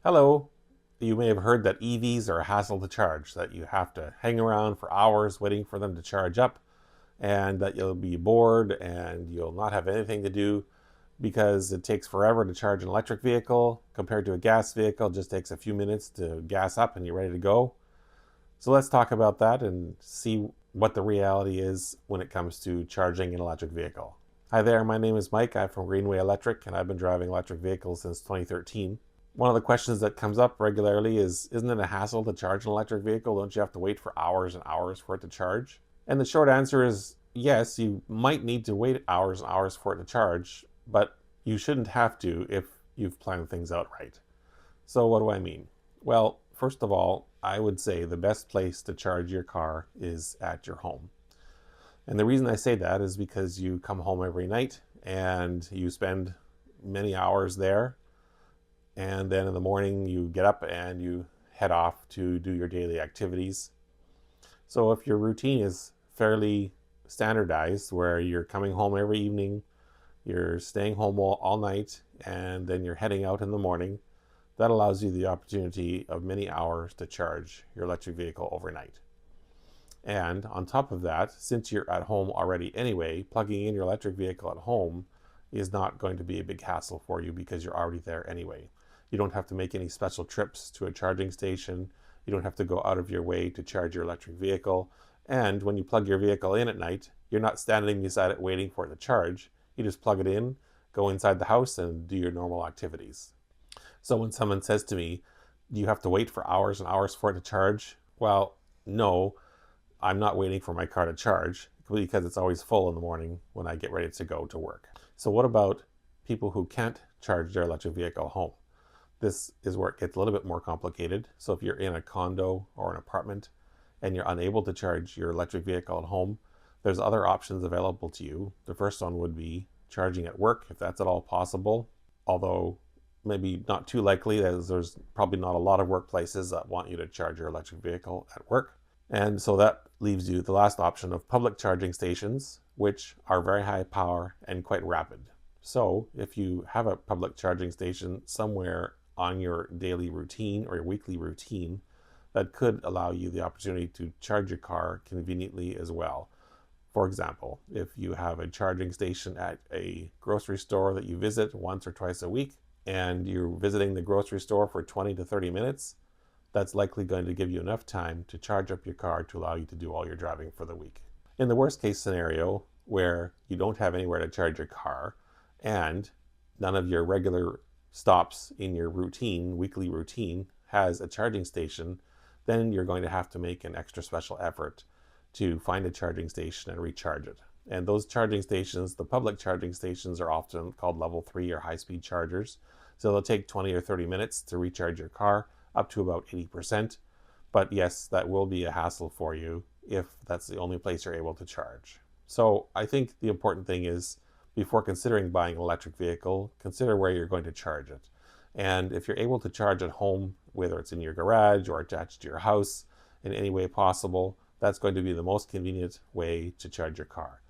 Hello. You may have heard that EVs are a hassle to charge, that you have to hang around for hours waiting for them to charge up, and that you'll be bored and you'll not have anything to do because it takes forever to charge an electric vehicle compared to a gas vehicle. It just takes a few minutes to gas up and you're ready to go. So let's talk about that and see what the reality is when it comes to charging an electric vehicle. Hi there, my name is Mike. I'm from Greenway Electric and I've been driving electric vehicles since 2013. One of the questions that comes up regularly is, isn't it a hassle to charge an electric vehicle? Don't you have to wait for hours and hours for it to charge? And the short answer is yes, you might need to wait hours and hours for it to charge, but you shouldn't have to if you've planned things out right. So what do I mean? Well, first of all, I would say the best place to charge your car is at your home. And the reason I say that is because you come home every night and you spend many hours there. And then in the morning you get up and you head off to do your daily activities. So if your routine is fairly standardized, where you're coming home every evening, you're staying home all night, and then you're heading out in the morning, that allows you the opportunity of many hours to charge your electric vehicle overnight. And on top of that, since you're at home already anyway, plugging in your electric vehicle at home is not going to be a big hassle for you because you're already there anyway. You don't have to make any special trips to a charging station. You don't have to go out of your way to charge your electric vehicle. And when you plug your vehicle in at night, you're not standing beside it waiting for it to charge. You just plug it in, go inside the house, and do your normal activities. So when someone says to me, do you have to wait for hours and hours for it to charge? Well, no, I'm not waiting for my car to charge because it's always full in the morning when I get ready to go to work. So what about people who can't charge their electric vehicle home? This is where it gets a little bit more complicated. So if you're in a condo or an apartment and you're unable to charge your electric vehicle at home, there's other options available to you. The first one would be charging at work, if that's at all possible, although maybe not too likely, as there's probably not a lot of workplaces that want you to charge your electric vehicle at work. And so that leaves you the last option of public charging stations, which are very high power and quite rapid. So if you have a public charging station somewhere on your daily routine or your weekly routine, that could allow you the opportunity to charge your car conveniently as well. For example, if you have a charging station at a grocery store that you visit once or twice a week, and you're visiting the grocery store for 20 to 30 minutes, that's likely going to give you enough time to charge up your car to allow you to do all your driving for the week. In the worst case scenario, where you don't have anywhere to charge your car and none of your regular stops in your routine, weekly routine, has a charging station, then you're going to have to make an extra special effort to find a charging station and recharge it. And those charging stations, the public charging stations, are often called level 3 or high-speed chargers. So they'll take 20 or 30 minutes to recharge your car up to about 80%. But yes, that will be a hassle for you if that's the only place you're able to charge. So I think the important thing is, before considering buying an electric vehicle, consider where you're going to charge it. And if you're able to charge at home, whether it's in your garage or attached to your house in any way possible, that's going to be the most convenient way to charge your car.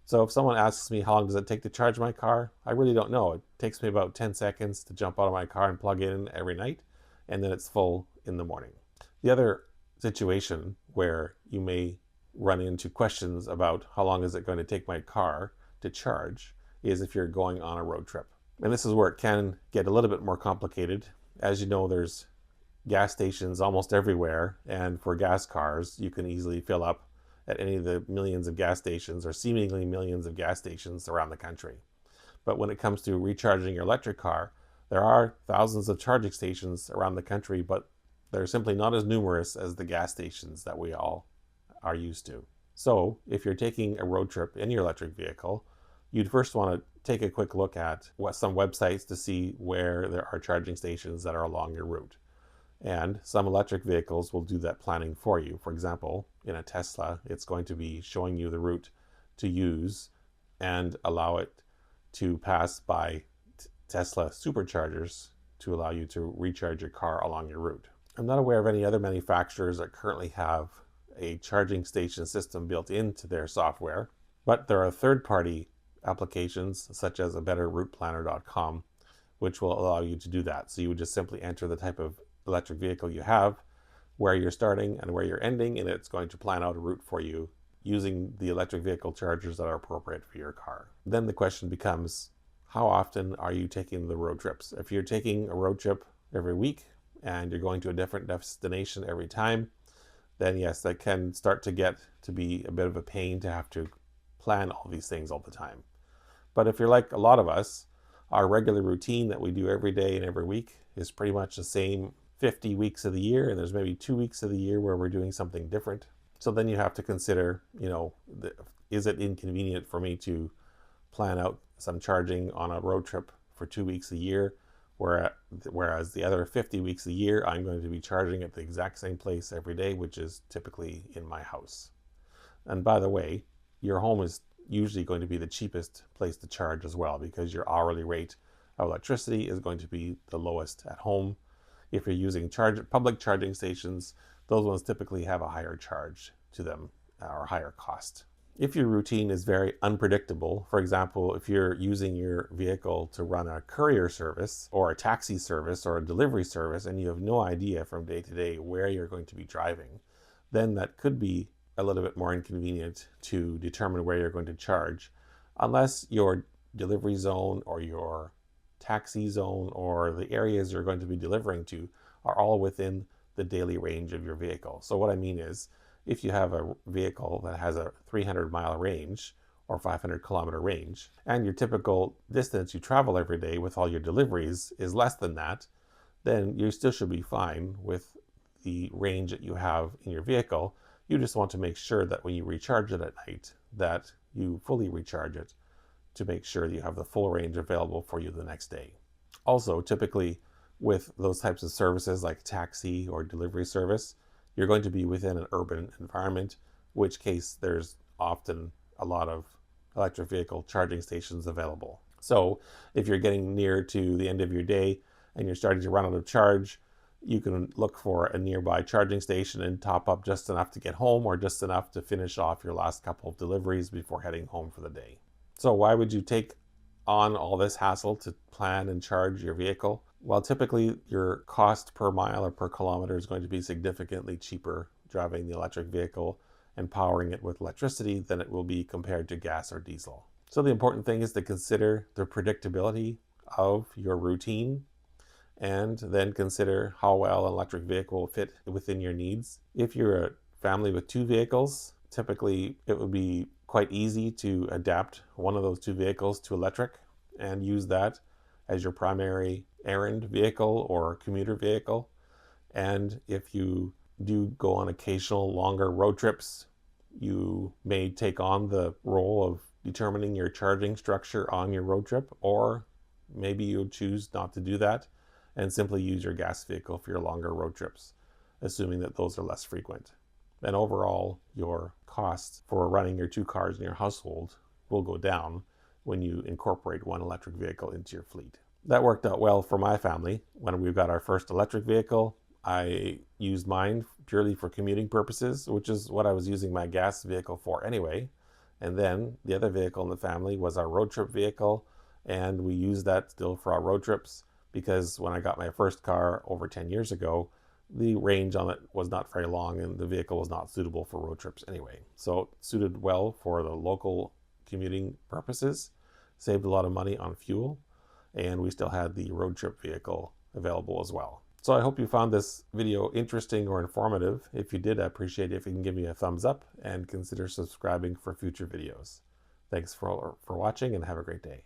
So if someone asks me how long does it take to charge my car, I really don't know. It takes me about 10 seconds to jump out of my car and plug in every night, and then it's full in the morning. The other situation where you may run into questions about how long is it going to take my car to charge is if you're going on a road trip. And this is where it can get a little bit more complicated. As you know, there's gas stations almost everywhere, and for gas cars, you can easily fill up at any of the millions of gas stations or seemingly millions of gas stations around the country. But when it comes to recharging your electric car, there are thousands of charging stations around the country, but they're simply not as numerous as the gas stations that we all are used to. So if you're taking a road trip in your electric vehicle, you'd first want to take a quick look at some websites to see where there are charging stations that are along your route. And some electric vehicles will do that planning for you. For example, in a Tesla, it's going to be showing you the route to use and allow it to pass by Tesla superchargers to allow you to recharge your car along your route. I'm not aware of any other manufacturers that currently have a charging station system built into their software, but there are third-party applications such as a betterrouteplanner.com which will allow you to do that. So you would just simply enter the type of electric vehicle you have, where you're starting and where you're ending, and it's going to plan out a route for you using the electric vehicle chargers that are appropriate for your car. Then the question becomes, how often are you taking the road trips? If you're taking a road trip every week and you're going to a different destination every time, then yes, that can start to get to be a bit of a pain to have to plan all these things all the time. But if you're like a lot of us, our regular routine that we do every day and every week is pretty much the same 50 weeks of the year, and there's maybe 2 weeks of the year where we're doing something different. So then you have to consider, is it inconvenient for me to plan out some charging on a road trip for 2 weeks a year, whereas the other 50 weeks a year, I'm going to be charging at the exact same place every day, which is typically in my house. And by the way, your home is usually going to be the cheapest place to charge as well, because your hourly rate of electricity is going to be the lowest at home. If you're using public charging stations, those ones typically have a higher charge to them or higher cost. If your routine is very unpredictable, for example, if you're using your vehicle to run a courier service or a taxi service or a delivery service and you have no idea from day to day where you're going to be driving, then that could be a little bit more inconvenient to determine where you're going to charge, unless your delivery zone or your taxi zone or the areas you're going to be delivering to are all within the daily range of your vehicle. So what I mean is, if you have a vehicle that has a 300-mile range or 500-kilometer range, and your typical distance you travel every day with all your deliveries is less than that, then you still should be fine with the range that you have in your vehicle. You just want to make sure that when you recharge it at night, that you fully recharge it to make sure that you have the full range available for you the next day. Also, typically with those types of services like taxi or delivery service, you're going to be within an urban environment, in which case there's often a lot of electric vehicle charging stations available. So if you're getting near to the end of your day and you're starting to run out of charge, you can look for a nearby charging station and top up just enough to get home or just enough to finish off your last couple of deliveries before heading home for the day. So why would you take on all this hassle to plan and charge your vehicle? Well, typically your cost per mile or per kilometer is going to be significantly cheaper driving the electric vehicle and powering it with electricity than it will be compared to gas or diesel. So the important thing is to consider the predictability of your routine, and then consider how well an electric vehicle will fit within your needs. If you're a family with 2 vehicles, typically it would be quite easy to adapt one of those 2 vehicles to electric and use that as your primary errand vehicle or commuter vehicle. And if you do go on occasional longer road trips, you may take on the role of determining your charging structure on your road trip, or maybe you'll choose not to do that and simply use your gas vehicle for your longer road trips, assuming that those are less frequent. And overall, your costs for running your 2 cars in your household will go down when you incorporate one electric vehicle into your fleet. That worked out well for my family. When we got our first electric vehicle, I used mine purely for commuting purposes, which is what I was using my gas vehicle for anyway. And then the other vehicle in the family was our road trip vehicle, and we used that still for our road trips, because when I got my first car over 10 years ago, the range on it was not very long and the vehicle was not suitable for road trips anyway. So it suited well for the local commuting purposes, saved a lot of money on fuel, and we still had the road trip vehicle available as well. So I hope you found this video interesting or informative. If you did, I appreciate it if you can give me a thumbs up and consider subscribing for future videos. Thanks for watching and have a great day.